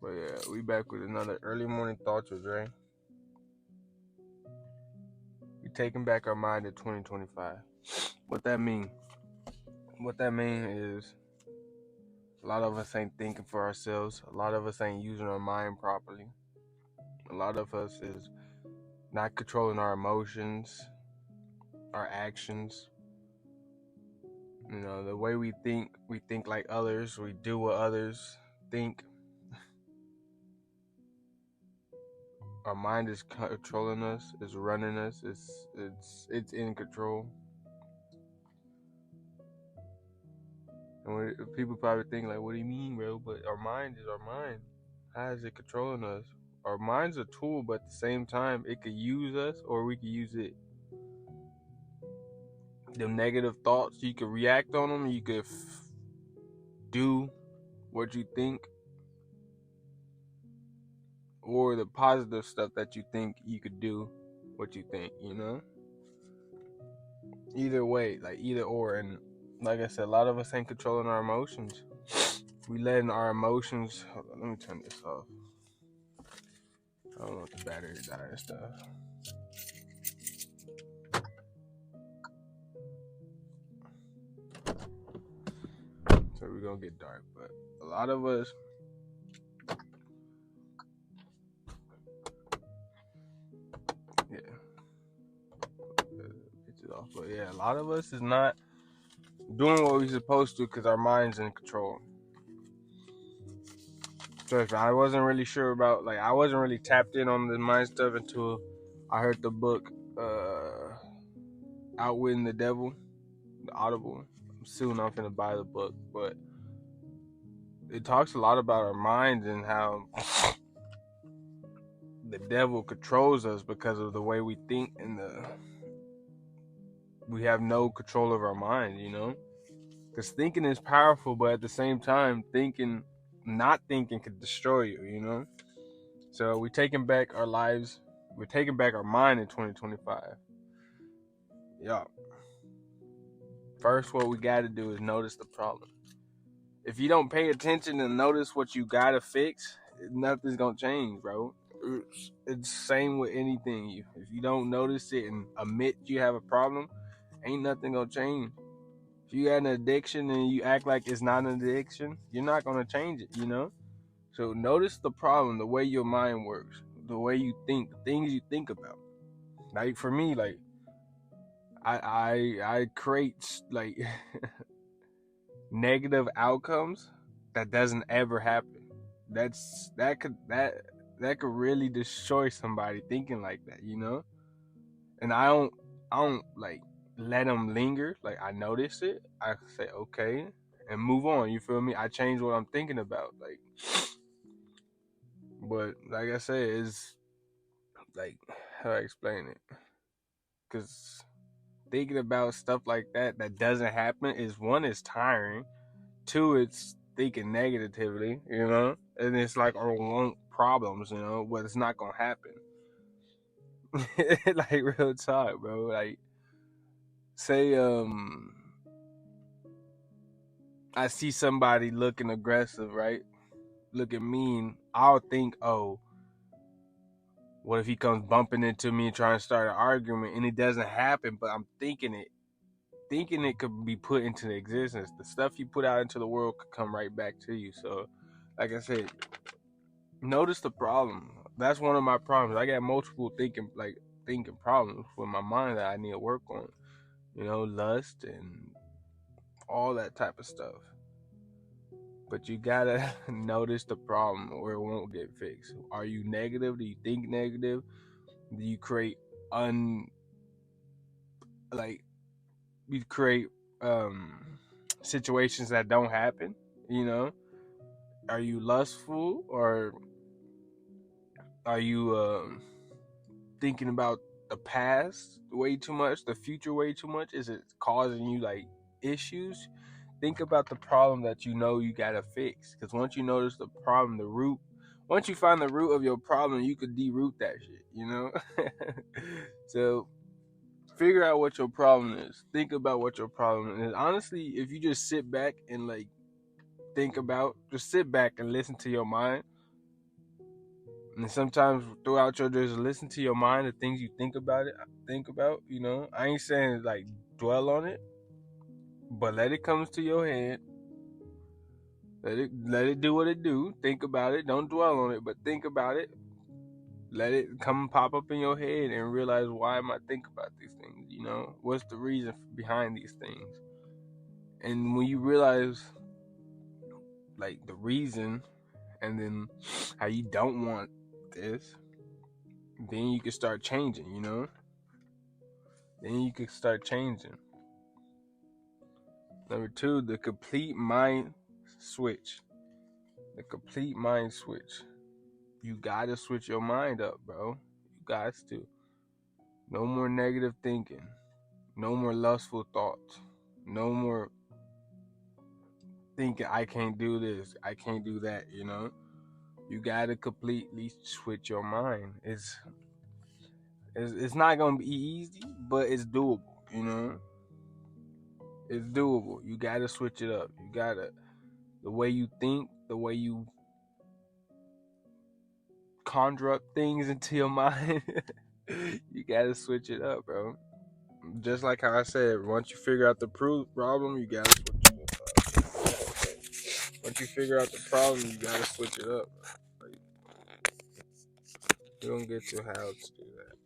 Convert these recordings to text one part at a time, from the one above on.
But yeah, we back with another early morning thoughts with Dre. We taking back our mind in 2025. What that mean? What that mean is a lot of us ain't thinking for ourselves. A lot of us ain't using our mind properly. A lot of us is not controlling our emotions, our actions. You know, the way we think like others. We do what others think. Our mind is controlling us. Is running us. It's in control. And people probably think like, "What do you mean, bro?" But our mind is our mind. How is it controlling us? Our mind's a tool, but at the same time, it could use us or we could use it. The negative thoughts, you could react on them. You could do what you think, or the positive stuff that you think you could do what you think. You know, either way, like either or. And like I said, a lot of us ain't controlling our emotions. We letting our emotions. Hold on, let me turn this off. I don't want the battery to die and stuff. So we're gonna get dark, but a lot of us off. But yeah, a lot of us is not doing what we're supposed to because our mind's in control. So if I wasn't really sure about, like, I wasn't really tapped in on the mind stuff until I heard the book Outwitting the Devil, the Audible. Soon I'm finna buy the book, but it talks a lot about our minds and how the devil controls us because of the way we think, and we have no control of our mind, you know? Because thinking is powerful, but at the same time, not thinking could destroy you, you know? So we're taking back our lives. We're taking back our mind in 2025. Yeah. First, what we got to do is notice the problem. If you don't pay attention and notice what you got to fix, nothing's going to change, bro. It's the same with anything. If you don't notice it and admit you have a problem, ain't nothing going to change. If you got an addiction and you act like it's not an addiction, you're not going to change it, you know? So notice the problem, the way your mind works, the way you think, the things you think about. Like for me, like I create like negative outcomes that doesn't ever happen. That could really destroy somebody thinking like that, you know? And I don't like let them linger. Like I notice it, I say okay and move on. You feel me? I change what I'm thinking about. Like, but like I said, it's like how I explain it, because thinking about stuff like that doesn't happen is tiring. Two, it's thinking negatively, you know, and it's like I want problems, you know, but it's not gonna happen. Like real talk, bro. Like say I see somebody looking aggressive, right? Looking mean, I'll think, oh, what if he comes bumping into me and trying to start an argument, and it doesn't happen, but I'm thinking it could be put into existence. The stuff you put out into the world could come right back to you. So, like I said, notice the problem. That's one of my problems. I got multiple thinking problems with my mind that I need to work on. You know, lust and all that type of stuff. But you gotta notice the problem or it won't get fixed. Are you negative? Do you think negative? Do you create like you create situations that don't happen? You know? Are you lustful, or are you thinking about the past way too much, the future way too much? Is it causing you like issues? Think about the problem that you know you gotta fix. Because once you notice the problem, once you find the root of your problem, you could deroot that shit, you know? So figure out what your problem is. Think about what your problem is. Honestly, if you just sit back and like just sit back and listen to your mind, And sometimes throughout your days, listen to your mind, the things you think about it, I ain't saying like dwell on it, but let it come to your head. Let it do what it do. Think about it. Don't dwell on it, but think about it. Let it come pop up in your head and realize, why am I thinking about these things? What's the reason behind these things? And when you realize like the reason, and then how you don't want this, then you can start changing. Then you can start changing. Number 2, the complete mind switch. The complete mind switch. You gotta switch your mind up, bro. You guys to. No more negative thinking. No more lustful thoughts. No more thinking, I can't do this, I can't do that. You gotta completely switch your mind. It's not gonna be easy, but it's doable. It's doable. You gotta switch it up. You gotta, the way you think, the way you conjure up things into your mind. You gotta switch it up, bro. Just like how I said, once you figure out the problem, you gotta switch it up. Once you figure out the problem, you gotta switch it up. Like, you don't get to how to do that.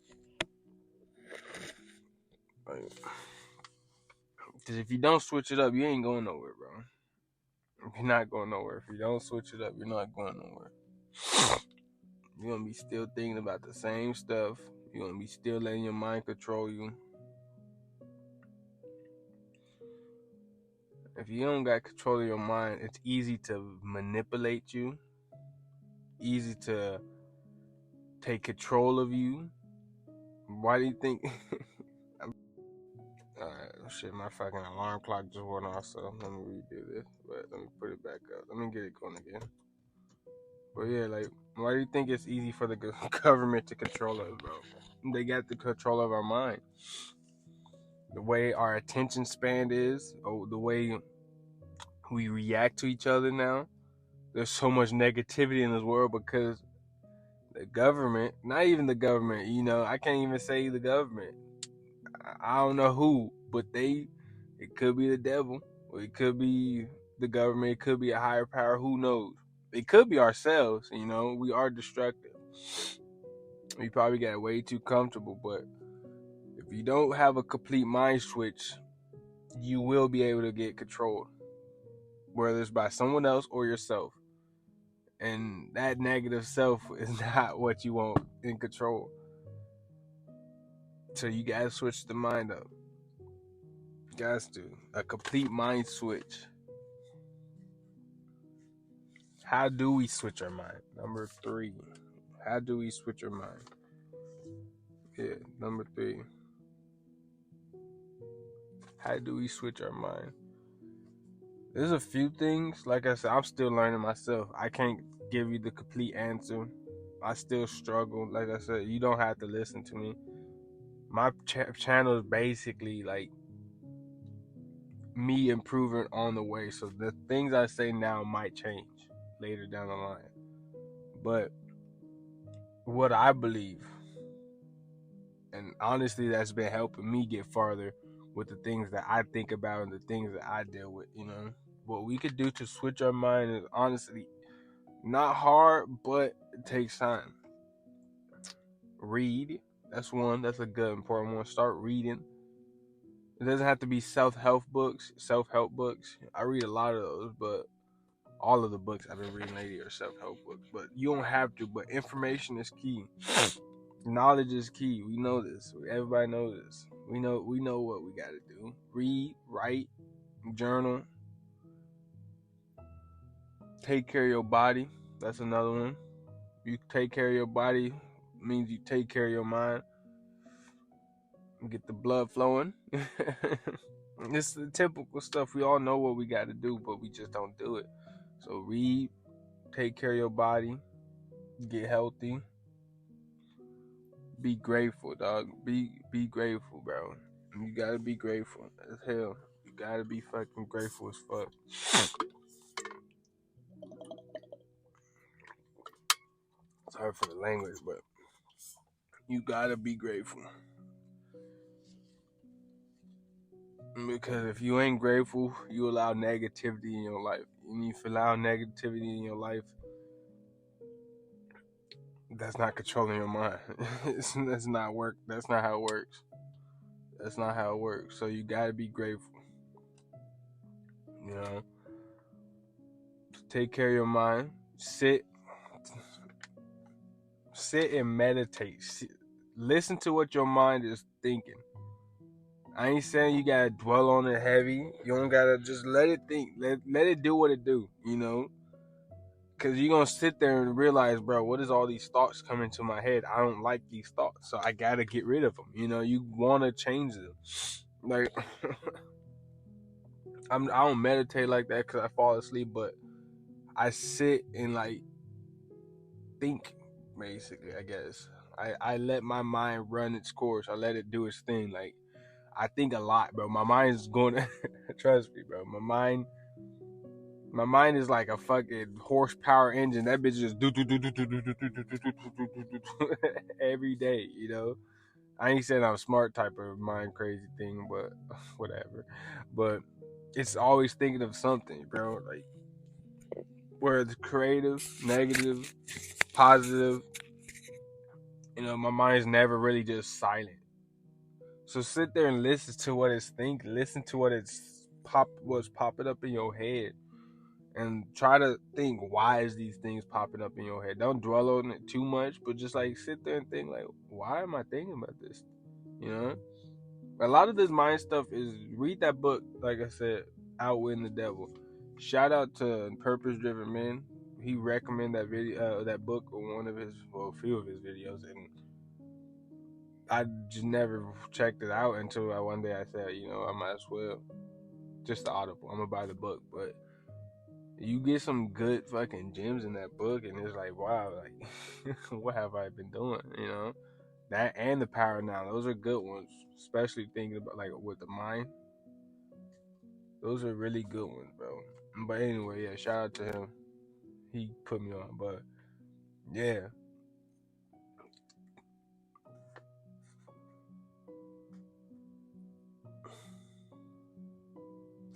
Because if you don't switch it up, you ain't going nowhere, bro. You're not going nowhere. If you don't switch it up, you're not going nowhere. You're gonna be still thinking about the same stuff. You're gonna be still letting your mind control you. If you don't got control of your mind, it's easy to manipulate you, easy to take control of you. Why do you think? Shit, my fucking alarm clock just went off, so let me redo this. But let me put it back up. Let me get it going again. But yeah, like, why do you think it's easy for the government to control us, bro? They got the control of our mind. The way our attention span is, the way we react to each other now. There's so much negativity in this world because the government, not even the government, I can't even say the government. I don't know who, but it could be the devil, or it could be the government, it could be a higher power, who knows? It could be ourselves, we are destructive. We probably got way too comfortable, but if you don't have a complete mind switch, you will be able to get controlled, whether it's by someone else or yourself. And that negative self is not what you want in control. So you gotta switch the mind up. Guys, do a complete mind switch. How do we switch our mind? Number 3. How do we switch our mind? Yeah, number 3. How do we switch our mind? There's a few things. Like I said, I'm still learning myself. I can't give you the complete answer. I still struggle. Like I said, you don't have to listen to me. My channel is basically like me improving on the way. So the things I say now might change later down the line. But what I believe, and honestly, that's been helping me get farther with the things that I think about and the things that I deal with. What we could do to switch our mind is honestly not hard, but it takes time. Read. That's one. That's a good, important one. Start reading. It doesn't have to be self-help books. I read a lot of those, but all of the books I've been reading lately are self-help books. But you don't have to. But information is key. Knowledge is key. We know this. Everybody knows this. We know what we got to do. Read, write, journal. Take care of your body. That's another one. You take care of your body means you take care of your mind. Get the blood flowing. It's the typical stuff. We all know what we got to do, but we just don't do it. So read, take care of your body, get healthy, be grateful, dog. Be grateful, bro. You gotta be grateful as hell. You gotta be fucking grateful as fuck. Sorry for the language, but you gotta be grateful. Because if you ain't grateful, you allow negativity in your life. And if you allow negativity in your life, that's not controlling your mind. That's not work. That's not how it works. That's not how it works. So you gotta be grateful. You know, take care of your mind. Sit and meditate. Listen to what your mind is thinking. I ain't saying you gotta dwell on it heavy. You don't gotta, just let it think. Let it do what it do, you know? Because you're gonna sit there and realize, bro, what is all these thoughts coming to my head? I don't like these thoughts, so I gotta get rid of them. You know, you wanna change them. Like, I don't meditate like that because I fall asleep, but I sit and, like, think, basically, I guess. I let my mind run its course. I let it do its thing. Like, I think a lot, bro. My mind is going to, trust me, bro. My mind is like a fucking horsepower engine. That bitch just do every day, you know? I ain't saying I'm smart type of mind crazy thing, but whatever. But it's always thinking of something, bro. Like, whether it's creative, negative, positive, you know, my mind's never really just silent. So sit there and listen to what it's thinking. Listen to what's popping up in your head. And try to think, why is these things popping up in your head? Don't dwell on it too much, but just, like, sit there and think, like, why am I thinking about this? You know? A lot of this mind stuff is, read that book, like I said, Outwitting the Devil. Shout out to Purpose Driven Men. He recommended that book on one of his, well, a few of his videos, and I just never checked it out until one day I said, you know, I might as well. Just the Audible. I'm gonna buy the book, but you get some good fucking gems in that book, and it's like, wow, like, what have I been doing, you know? That and The Power Now, those are good ones, especially thinking about, like, with the mind. Those are really good ones, bro. But anyway, yeah, shout out to him. He put me on, but yeah.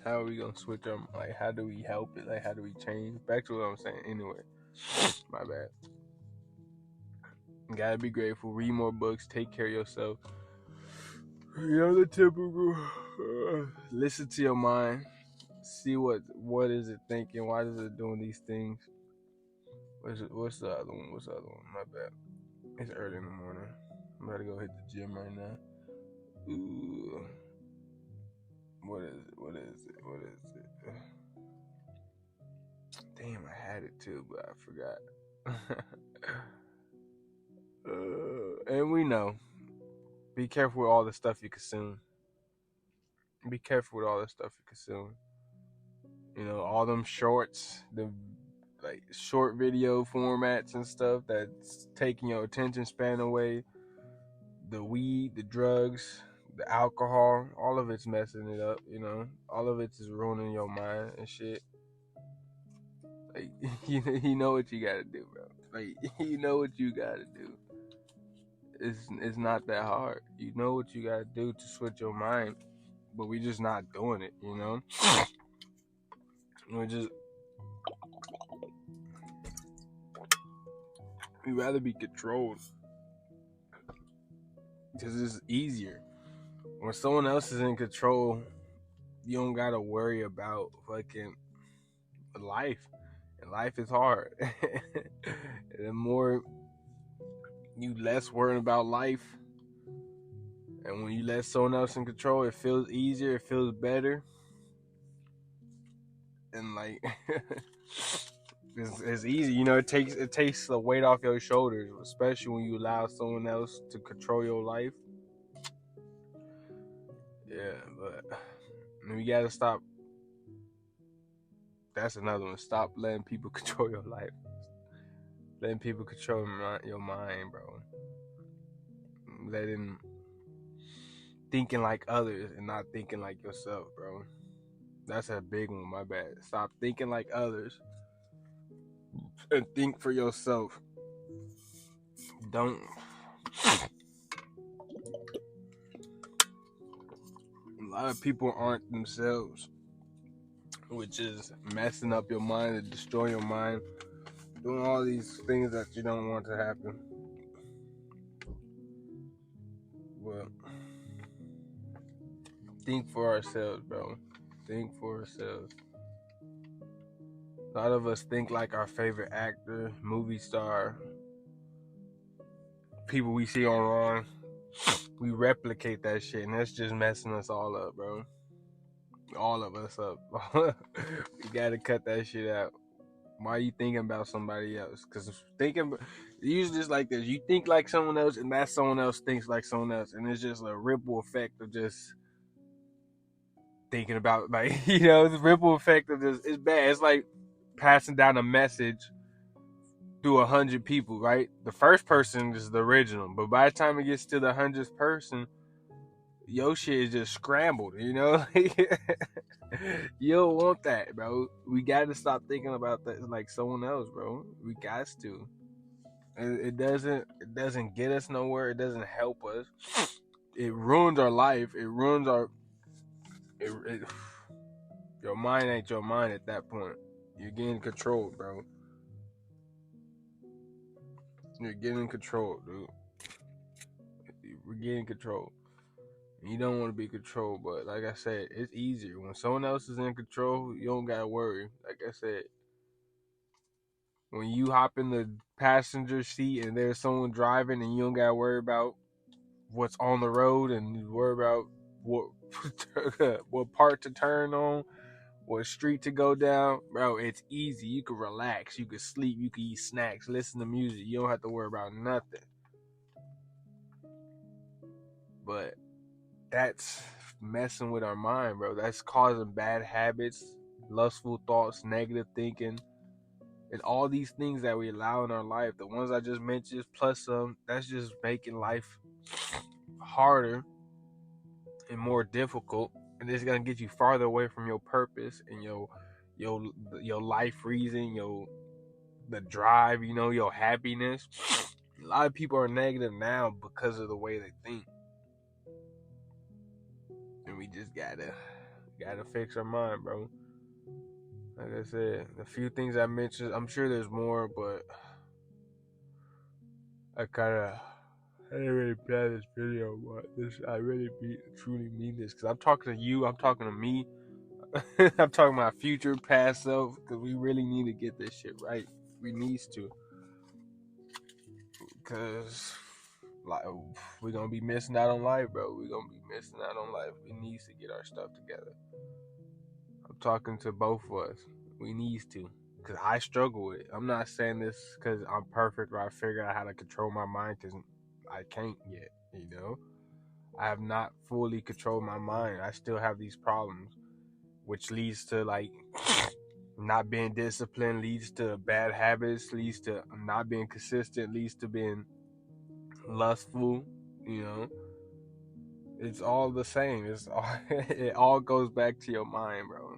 How are we gonna switch up? Like, how do we help it? Like, how do we change? Back to what I'm saying. Anyway, my bad. You gotta be grateful. Read more books. Take care of yourself. You know, the typical. Listen to your mind. See what is it thinking? Why is it doing these things? What's the other one? My bad. It's early in the morning. I'm about to go hit the gym right now. Ooh. What is it? Damn, I had it too, but I forgot. And we know. Be careful with all the stuff you consume. Be careful with all the stuff you consume. You know, all them shorts, the, like, short video formats and stuff that's taking your attention span away. The weed, the drugs, the alcohol, all of it's messing it up, you know. All of it is ruining your mind and shit. Like, you know what you gotta do, bro. Like, you know what you gotta do. It's not that hard. You know what you gotta do to switch your mind, but we just not doing it, you know. We rather be controlled because it's easier. When someone else is in control, you don't gotta worry about fucking life. And life is hard. And the more you less worrying about life, and when you let someone else in control, it feels easier, it feels better. And, like, it's easy, you know. It takes the weight off your shoulders, especially when you allow someone else to control your life. Yeah, but we gotta stop. That's another one. Stop letting people control your life. Letting people control your mind, bro. Letting thinking like others and not thinking like yourself, bro. That's a big one. My bad. Stop thinking like others and think for yourself. Don't. A lot of people aren't themselves, which is messing up your mind and destroying your mind, doing all these things that you don't want to happen. But think for ourselves, bro. Think for ourselves. A lot of us think like our favorite actor, movie star, people we see online. We replicate that shit, and that's just messing us all up, bro. All of us up. We gotta cut that shit out. Why are you thinking about somebody else? Because usually it's like this. You think like someone else, and that someone else thinks like someone else, and it's just a ripple effect of just thinking about, like, the ripple effect of this. It's bad. It's like passing down a message through 100 people, right? The first person is the original, but by the time it gets to the 100th person, your shit is just scrambled, You don't want that, bro. We gotta stop thinking about that like someone else, bro. We got to. It doesn't get us nowhere. It doesn't help us. It ruins our life. It ruins our. Your mind ain't your mind at that point. You're getting controlled, bro. You're getting controlled, dude. We're getting controlled. You don't want to be controlled, but like I said, it's easier when someone else is in control. You don't gotta worry. Like I said, when you hop in the passenger seat and there's someone driving, and you don't gotta worry about what's on the road and you worry about what what part to turn on, what street to go down, bro. It's easy. You can relax. You can sleep. You can eat snacks. Listen to music. You don't have to worry about nothing. But that's messing with our mind, bro. That's causing bad habits, lustful thoughts, negative thinking, and all these things that we allow in our life. The ones I just mentioned, plus some, that's just making life harder and more difficult, and it's gonna get you farther away from your purpose and your life reason, the drive, your happiness. A lot of people are negative now because of the way they think. And we just gotta fix our mind, bro. Like I said, a few things I mentioned, I'm sure there's more, but I didn't really plan this video, but I really truly mean this, because I'm talking to you, I'm talking to me, I'm talking about future, past self, because we really need to get this shit right. We need to, because like we're gonna be missing out on life, bro. We're gonna be missing out on life. We need to get our stuff together. I'm talking to both of us. We need to, because I struggle with it. I'm not saying this because I'm perfect or I figured out how to control my mind, because I can't yet. I have not fully controlled my mind. I still have these problems, which leads to like not being disciplined, leads to bad habits, leads to not being consistent, leads to being lustful. It's all the same. It all goes back to your mind, bro.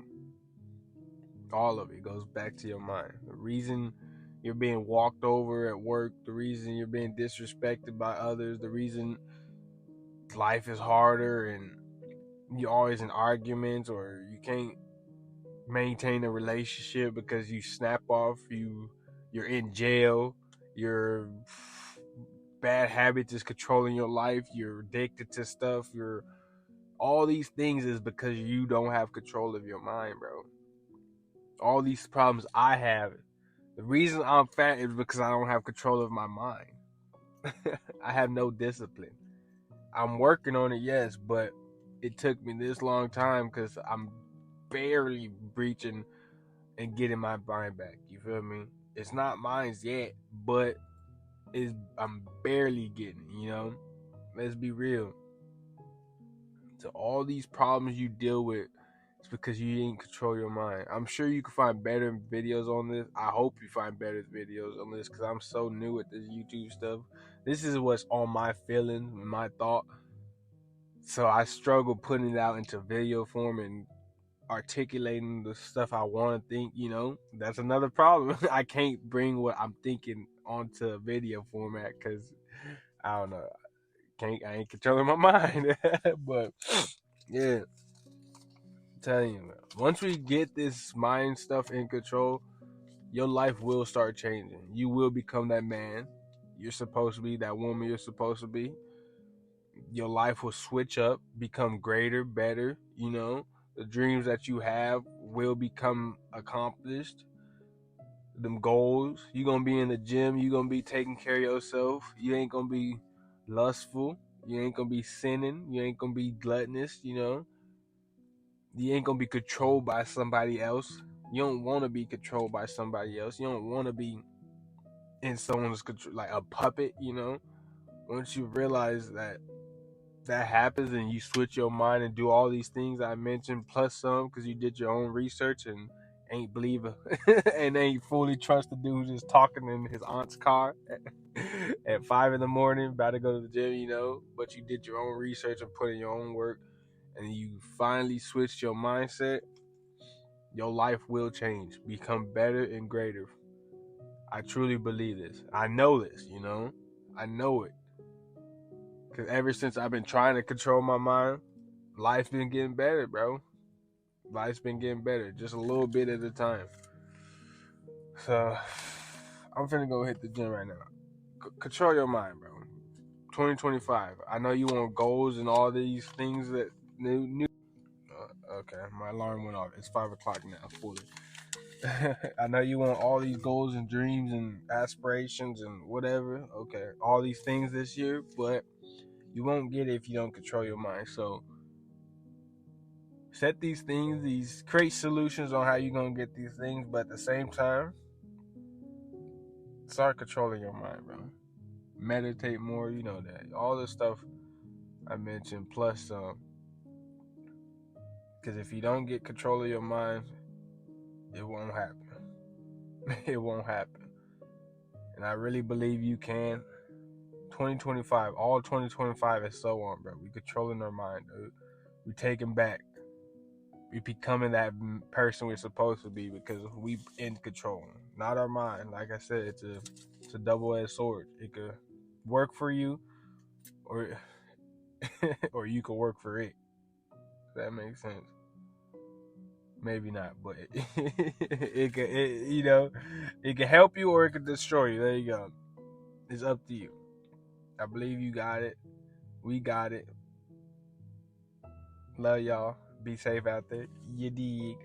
All of it goes back to your mind. The reason you're being walked over at work, the reason you're being disrespected by others, the reason life is harder and you're always in arguments, or you can't maintain a relationship because you snap off, you're in jail, your bad habits is controlling your life, you're addicted to stuff, all these things is because you don't have control of your mind, bro. All these problems I have, the reason I'm fat is because I don't have control of my mind. I have no discipline. I'm working on it, yes, but it took me this long time because I'm barely breaching and getting my mind back. You feel me? It's not mine yet, but I'm barely getting it, Let's be real. So all these problems you deal with, it's because you didn't control your mind. I'm sure you can find better videos on this. I hope you find better videos on this, because I'm so new at this YouTube stuff. This is what's on my feelings, my thought. So I struggle putting it out into video form and articulating the stuff I want to think. That's another problem. I can't bring what I'm thinking onto a video format because I don't know. I ain't controlling my mind. But yeah, I'm telling you, man, once we get this mind stuff in control, your life will start changing. You will become that man you're supposed to be, that woman you're supposed to be. Your life will switch up, become greater, better. The dreams that you have will become accomplished. Them goals, you're gonna be in the gym, you're gonna be taking care of yourself. You ain't gonna be lustful, you ain't gonna be sinning, you ain't gonna be gluttonous. You ain't gonna be controlled by somebody else. You don't want to be controlled by somebody else. You don't want to be in someone's control, like a puppet. Once you realize that happens and you switch your mind and do all these things I mentioned plus some, because you did your own research and ain't believe and ain't fully trust the dude who's just talking in his aunt's car at 5 in the morning about to go to the gym. But you did your own research and put in your own work, and you finally switched your mindset. Your life will change, become better and greater. I truly believe this. I know this. I know it. Because ever since I've been trying to control my mind, life's been getting better, bro. Life's been getting better, just a little bit at a time. So, I'm finna go hit the gym right now. Control your mind, bro. 2025. I know you want goals and all these things that new. Okay, my alarm went off. It's 5 o'clock now, fully. I know you want all these goals and dreams and aspirations and whatever. Okay, all these things this year, but you won't get it if you don't control your mind. So set these things, create solutions on how you're going to get these things, but at the same time, start controlling your mind, bro. Meditate more, that. All the stuff I mentioned, plus some. Because if you don't get control of your mind, it won't happen. It won't happen. And I really believe you can. 2025, all 2025 is so on, bro. We controlling our mind, dude. We taking back. We becoming that person we're supposed to be because we in control, not our mind. Like I said, it's a double-edged sword. It could work for you, or or you could work for it. If that makes sense. Maybe not, but it can help you or it could destroy you. There you go. It's up to you. I believe you got it. We got it. Love y'all. Be safe out there. You dig.